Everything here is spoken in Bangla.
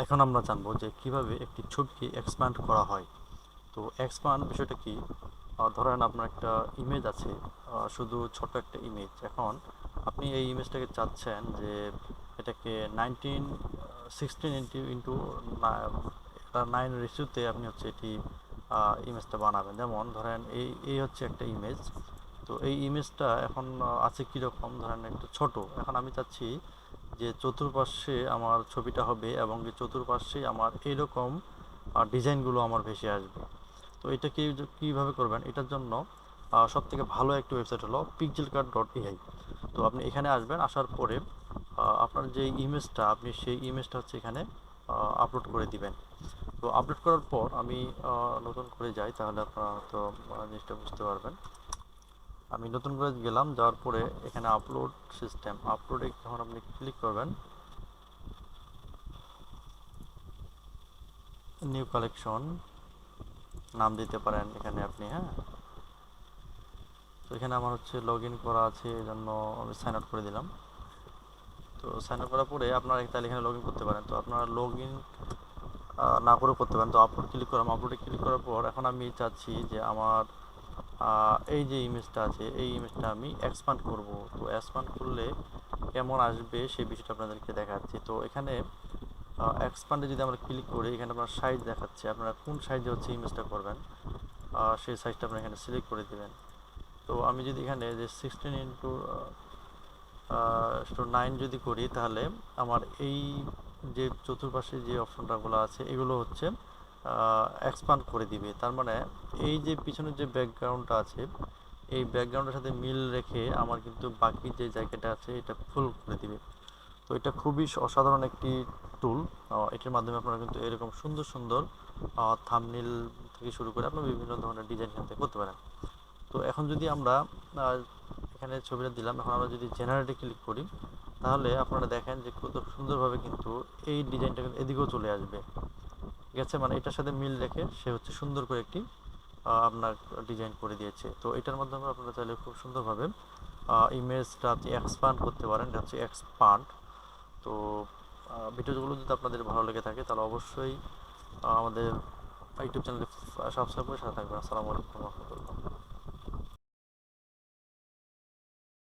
এখন আমরা জানবো যে কিভাবে একটি ছবিকে এক্সপ্যান্ড করা হয়। তো এক্সপ্যান্ড বিষয়টা কি? ধরেন আপনার একটা ইমেজ আছে, শুধু ছোট একটা ইমেজ। এখন আপনি এই ইমেজটাকে চাচ্ছেন যে এটাকে 16 ইন্টু 9 রেশিওতে আপনি হচ্ছে এটি ইমেজটা বানাবেন। যেমন ধরেন এই এই হচ্ছে একটা ইমেজ। তো এই ইমেজটা এখন আছে কীরকম, ধরেন একটু ছোট। এখন আমি চাচ্ছি যে চতুর্পাশে আমার ছবিটা হবে এবং এই চতুর্পাশে আমার এইরকম ডিজাইনগুলো আমার ভেসে আসবে। তো এটা কীভাবে করবেন? এটার জন্য সবথেকে ভালো একটি ওয়েবসাইট হলো pixelcut.ai। তো আপনি এখানে আসবেন, আসার পরে আপনার যে ইমেজটা, আপনি সেই ইমেজটা হচ্ছে এখানে আপলোড করে দিবেন। তো আপলোড করার পর আমি নতুন করে যাই, তাহলে আপনারা হয়তো জিনিসটা বুঝতে পারবেন। আমি নতুন করে গেলাম, যাওয়ার পরে এখানে আপলোড সিস্টেম, আপলোডে যখন আপনি ক্লিক করবেন, নিউ কালেকশন নাম দিতে পারেন এখানে আপনি। হ্যাঁ, তো এখানে আমার হচ্ছে লগ ইন করা আছে, এই জন্য আমি সাইন আপ করে দিলাম। তো সাইন আপ করার পরে আপনারা তাহলে এখানে লগ ইন করতে পারেন। তো আপনারা লগ ইন না করেও করতে পারেন। তো আপলোড ক্লিক করলাম, আপলোডে ক্লিক করার পর এখন আমি চাচ্ছি যে আমার এই যে ইমেজটা আছে, এই ইমেজটা আমি এক্সপান্ড করব। তো এক্সপান্ড করলে কেমন আসবে সেই বিষয়টা আপনাদেরকে দেখাচ্ছি। তো এখানে এক্সপান্ডে যদি আমরা ক্লিক করি, এখানে আপনার সাইজ দেখাচ্ছে, আপনারা কোন সাইজে হচ্ছে ইমেজটা করবেন সেই সাইজটা আপনারা এখানে সিলেক্ট করে দেবেন। তো আমি যদি এখানে যে 16:9 যদি করি, তাহলে আমার এই যে চতুর্পাশে যে অপশনটাগুলো আছে এগুলো হচ্ছে এক্সপান্ড করে দিবে। তার মানে এই যে পিছনের যে ব্যাকগ্রাউন্ডটা আছে, এই ব্যাকগ্রাউন্ডের সাথে মিল রেখে আমার কিন্তু বাকি যে জায়গাটা আছে এটা ফুল করে দিবে। তো এটা খুবই অসাধারণ একটি টুল। এটার মাধ্যমে আপনারা কিন্তু এরকম সুন্দর সুন্দর থাম্বনেল থেকে শুরু করে আপনার বিভিন্ন ধরনের ডিজাইন এখান থেকে করতে পারেন। তো এখন যদি আমরা এখানে ছবিটা দিলাম, এখন আমরা যদি জেনারেটে ক্লিক করি, তাহলে আপনারা দেখেন যে কত সুন্দরভাবে কিন্তু এই ডিজাইনটা কিন্তু এদিকেও চলে আসবে। ঠিক আছে, মানে এটার সাথে মিল রেখে সে হচ্ছে সুন্দর করে একটি আপনার ডিজাইন করে দিয়েছে। তো এটার মাধ্যমে আপনারা চাইলে খুব সুন্দরভাবে ইমেজটা আপনি এক্সপান্ড করতে পারেন। এটা হচ্ছে এক্সপান্ড। তো ভিডিওগুলো যদি আপনাদের ভালো লেগে থাকে, তাহলে অবশ্যই আমাদের ইউটিউব চ্যানেলটি সাবস্ক্রাইব করে সাথে থাকবেন। আসসালামু আলাইকুম রহমতুল্লাহ।